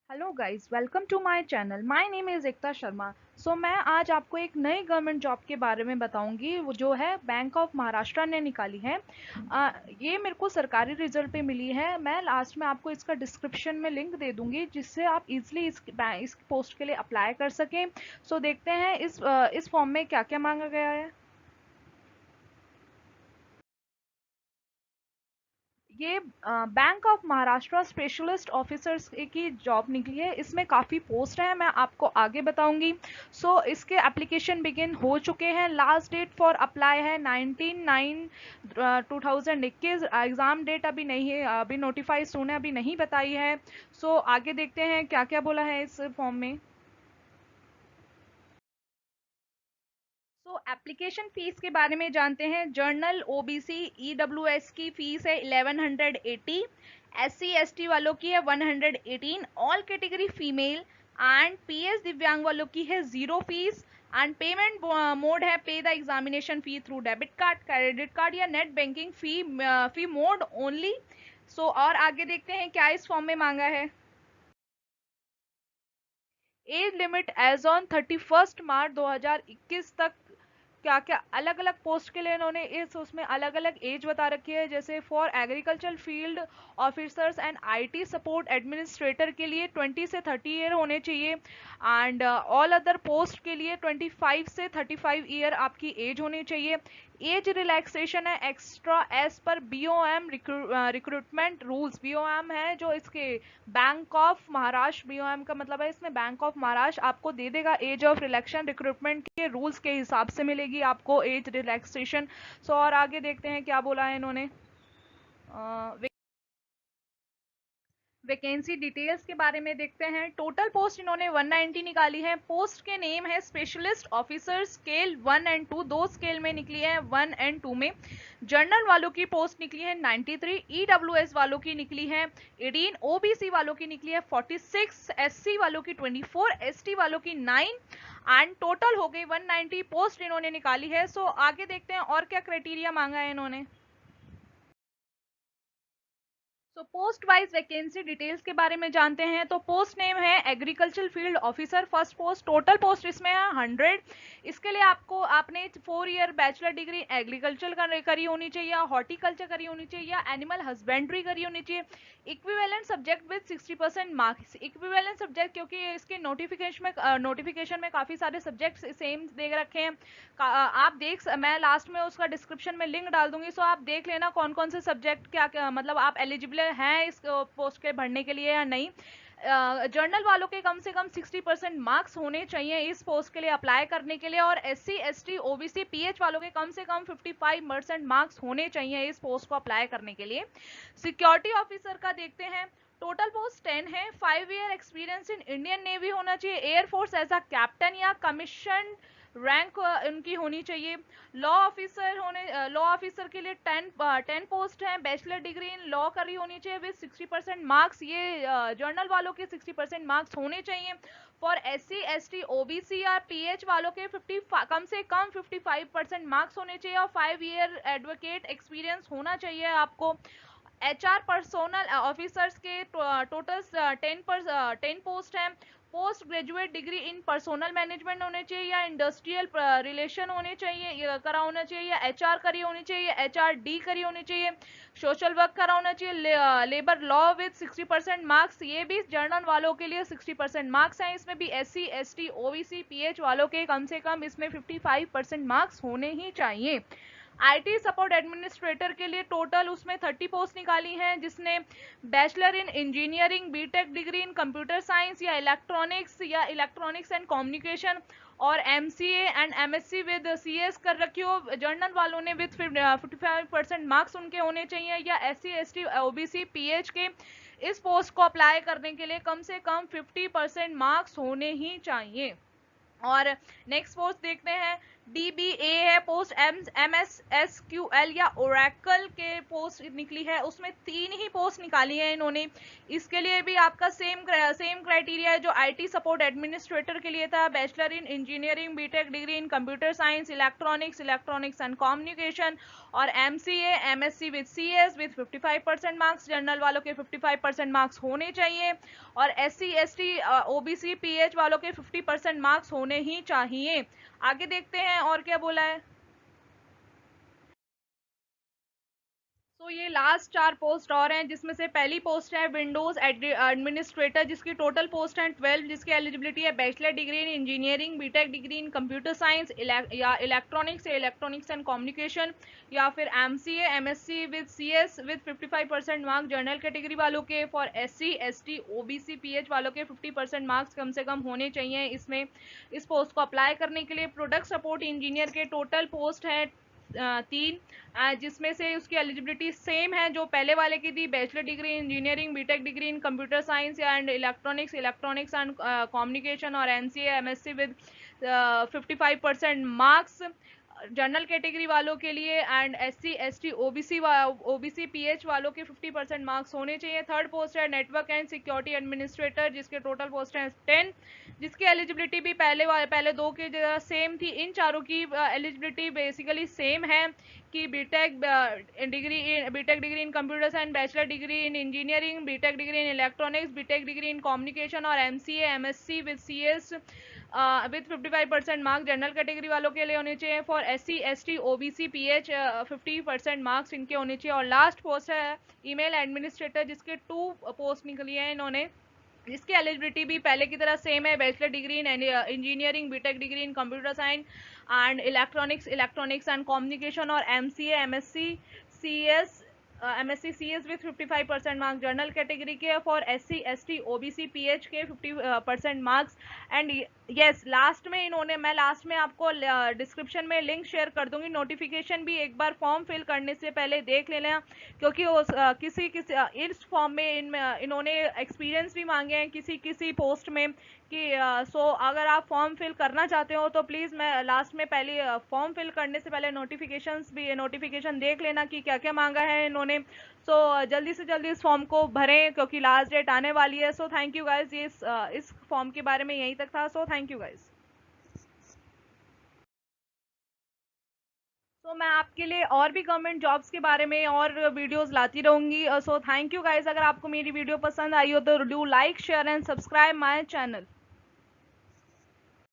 Hello guys, welcome to my channel. My name is Ekta Sharma. मैं आज आपको एक नई गवर्नमेंट जॉब के बारे में बताऊंगी, वो जो है बैंक ऑफ महाराष्ट्र ने निकाली है। ये मेरे को सरकारी रिजल्ट पे मिली है। मैं लास्ट में आपको इसका डिस्क्रिप्शन में लिंक दे दूंगी, जिससे आप इजीली इस पोस्ट के लिए अप्लाई कर सकें। देखते हैं इस फॉर्म में क्या क्या मांगा गया है। ये bank of Maharashtra specialist officers की जॉब निकली है। इसमें काफ़ी पोस्ट हैं, मैं आपको आगे बताऊंगी। इसके एप्लीकेशन बिगिन हो चुके हैं। लास्ट डेट फॉर अप्लाई है 19/9/2021। एग्ज़ाम डेट अभी नहीं है, अभी नोटिफाई सुने अभी नहीं बताई है। आगे देखते हैं क्या क्या बोला है इस फॉर्म में। एप्लीकेशन फीस के बारे में जानते हैं। जर्नल ओबीसी ईडब्ल्यूएस की फीस है 1180। एससी एसटी वालों की है 118। ऑल कैटेगरी फीमेल एंड पीएस दिव्यांग वालों की है zero fees. And payment mode है pay the examination fee through debit card, credit card या net banking fee mode only. और आगे देखते हैं क्या इस फॉर्म में मांगा है। एज लिमिट एज ऑन 31 मार्च 2021 तक। क्या क्या अलग अलग पोस्ट के लिए इन्होंने इस उसमें अलग अलग एज बता रखी है। जैसे for agriculture field officers and IT support administrator के लिए 20 से 30 ईयर होने चाहिए। एंड ऑल अदर पोस्ट के लिए 25 से 35 ईयर आपकी एज होनी चाहिए। एज रिलैक्सेशन है एक्स्ट्रा एज पर बीओएम रिक्रूटमेंट रूल्स। बीओएम है जो इसके बैंक ऑफ महाराष्ट्र, बीओएम का मतलब है इसमें बैंक ऑफ महाराष्ट्र आपको दे देगा। एज ऑफ रिलैक्सेशन रिक्रूटमेंट के रूल्स के हिसाब से मिलेगी आपको एज रिलैक्सेशन। और आगे देखते हैं क्या बोला है इन्होंने। वैकेंसी डिटेल्स के बारे में देखते हैं। टोटल पोस्ट इन्होंने 190 निकाली है। पोस्ट के नेम है स्पेशलिस्ट ऑफिसर स्केल 1 और 2, दो स्केल में निकली है 1 और 2 में। जर्नल वालों की पोस्ट निकली है 93। ईडब्ल्यूएस वालों की निकली है 18। ओबीसी वालों की निकली है 46। एससी वालों की 24। एसटी वालों की 9। एंड टोटल हो गई 190 पोस्ट इन्होंने निकाली है। आगे देखते हैं और क्या क्राइटेरिया मांगा है इन्होंने। पोस्ट वाइज वैकेंसी डिटेल्स के बारे में जानते हैं। पोस्ट नेम है agriculture field officer first post. Total post इसमें है 100। इसके लिए आपने 4 ईयर बैचलर डिग्री एग्रीकल्चर करी होनी चाहिए, या हॉर्टिकल्चर करी होनी चाहिए, या एनिमल हस्बेंड्री करी होनी चाहिए। Equivalent subject with 60% marks. Equivalent subject क्योंकि इसके नोटिफिकेशन में काफ़ी सारे सब्जेक्ट्स सेम दे रखे हैं। आप मैं लास्ट में उसका डिस्क्रिप्शन में लिंक डाल दूंगी। आप देख लेना कौन कौन से सब्जेक्ट क्या क्या मतलब आप एलिजिबल हैं इस पोस्ट के भरने के लिए या नहीं। जर्नल वालों के कम से कम 60% मार्क्स होने चाहिए इस पोस्ट के लिए अप्लाई करने के लिए। और एससी एसटी ओबीसी पीएच वालों के कम से कम 55% मार्क्स होने चाहिए इस पोस्ट को अप्लाई करने के लिए। सिक्योरिटी ऑफिसर का देखते हैं। टोटल पोस्ट 10 है। 5 year experience in Indian navy होना चाहिए। एयरफोर्स एज अ कैप्टन या कमीशन रैंक उनकी होनी चाहिए। लॉ ऑफिसर के लिए 10 पोस्ट हैं। बैचलर डिग्री इन लॉ करी होनी चाहिए विद 60% मार्क्स। ये जर्नल वालों के 60% मार्क्स होने चाहिए। फॉर एससी एसटी ओबीसी या पीएच वालों के 50 कम से कम 55% मार्क्स होने चाहिए। और 5 ईयर एडवोकेट एक्सपीरियंस होना चाहिए आपको। एचआर पर्सोनल ऑफिसर्स के टोटल 10 पोस्ट हैं। Post graduate degree in personnel management होने चाहिए, या इंडस्ट्रियल रिलेशन होने चाहिए करा होना चाहिए, या एचआर करी होनी चाहिए, एचआर डी करी होनी चाहिए, सोशल वर्क करा होना चाहिए, लेबर लॉ विद 60% मार्क्स। ये भी जर्नल वालों के लिए 60% मार्क्स हैं। इसमें भी एससी एसटी ओबीसी पीएच वालों के कम से कम इसमें 55% मार्क्स होने ही चाहिए। आईटी सपोर्ट एडमिनिस्ट्रेटर के लिए टोटल उसमें 30 पोस्ट निकाली हैं, जिसने bachelor in engineering BTech degree in computer science या इलेक्ट्रॉनिक्स एंड कम्युनिकेशन और MCA and MSc with CS कर रखी हो। जर्नल वालों ने विद 55% मार्क्स उनके होने चाहिए। या एससी एसटी ओबीसी पीएच के इस पोस्ट को अप्लाई करने के लिए कम से कम 50% मार्क्स होने ही चाहिए। और नेक्स्ट पोस्ट देखते हैं। DBA है पोस्ट, MSSQL या ओरेकल के पोस्ट निकली है, उसमें 3 ही पोस्ट निकाली है इन्होंने। इसके लिए भी आपका सेम क्राइटेरिया है जो IT सपोर्ट एडमिनिस्ट्रेटर के लिए था, bachelor in engineering, BTech degree in computer science, electronics and communication, और MCA MSc with CS with 55% marks, general वालों के 55% मार्क्स होने चाहिए, और SC ST OBC PH वालों के 50% मार्क्स होने ही चाहिए। आगे देखते हैं और क्या बोला है। तो ये लास्ट 4 पोस्ट और हैं, जिसमें से पहली पोस्ट है विंडोज एडमिनिस्ट्रेटर, जिसकी टोटल पोस्ट है 12, जिसकी एलिजिबिलिटी है bachelor degree in engineering, BTech degree in computer science या इलेक्ट्रॉनिक्स एंड कम्युनिकेशन, या फिर MCA MSc with CS with 55% marks general category वालों के। For SC ST OBC PH वालों के 50% मार्क्स कम से कम होने चाहिए इसमें। इस पोस्ट को अप्लाई करने के लिए प्रोडक्ट सपोर्ट इंजीनियर के टोटल पोस्ट है 3, जिसमें से उसकी एलिजिबिलिटी सेम है जो पहले वाले की थी, bachelor degree engineering, BTech degree in computer science and electronics and communication, और MCA MSc with 55% marks general category वालों के लिए, and SC ST OBC PH वालों के 50% मार्क्स होने चाहिए। थर्ड पोस्ट है नेटवर्क एंड सिक्योरिटी एडमिनिस्ट्रेटर, जिसके टोटल पोस्ट है 10, जिसकी एलिजिबिलिटी भी पहले 2 के जगह सेम थी। इन चारों की एलिजिबिलिटी बेसिकली सेम है कि BTech degree in computer science, bachelor degree in engineering, BTech degree in electronics, BTech degree in communication, और MCA MSc with CS with 55% marks general category वालों के लिए होने चाहिए। For SC ST OBC PH 50% मार्क्स इनके होने चाहिए। और लास्ट पोस्ट है ईमेल एडमिनिस्ट्रेटर, जिसके 2 पोस्ट निकली है इन्होंने, जिसकी एलिजिबिलिटी भी पहले की तरह सेम है, bachelor degree in engineering, BTech degree in computer science and electronics and communication, और MCA MSc CS with 55% marks general category के। For SC ST OBC PH के 50% मार्क्स। एंड यस, लास्ट में इन्होंने, मैं लास्ट में आपको description में link share कर दूंगी, नोटिफिकेशन भी एक बार फॉर्म फिल करने से पहले देख लेना, क्योंकि किसी इस फॉर्म में इन्होंने एक्सपीरियंस भी मांगे हैं किसी पोस्ट में कि सो अगर आप फॉर्म फिल करना चाहते हो तो प्लीज़ मैं लास्ट में पहले फॉर्म फिल करने से पहले नोटिफिकेशन देख लेना कि क्या क्या मांगा है इन्होंने। सो जल्दी से जल्दी इस फॉर्म को भरें, क्योंकि लास्ट डेट आने वाली है। सो थैंक यू गाइज, ये इस फॉर्म के बारे में यहीं तक था। So thank you guys. तो मैं आपके लिए और भी गवर्नमेंट जॉब्स के बारे में और वीडियोस लाती रहूंगी। So thank you guys. अगर आपको मेरी वीडियो पसंद आई हो तो do like share and subscribe my channel.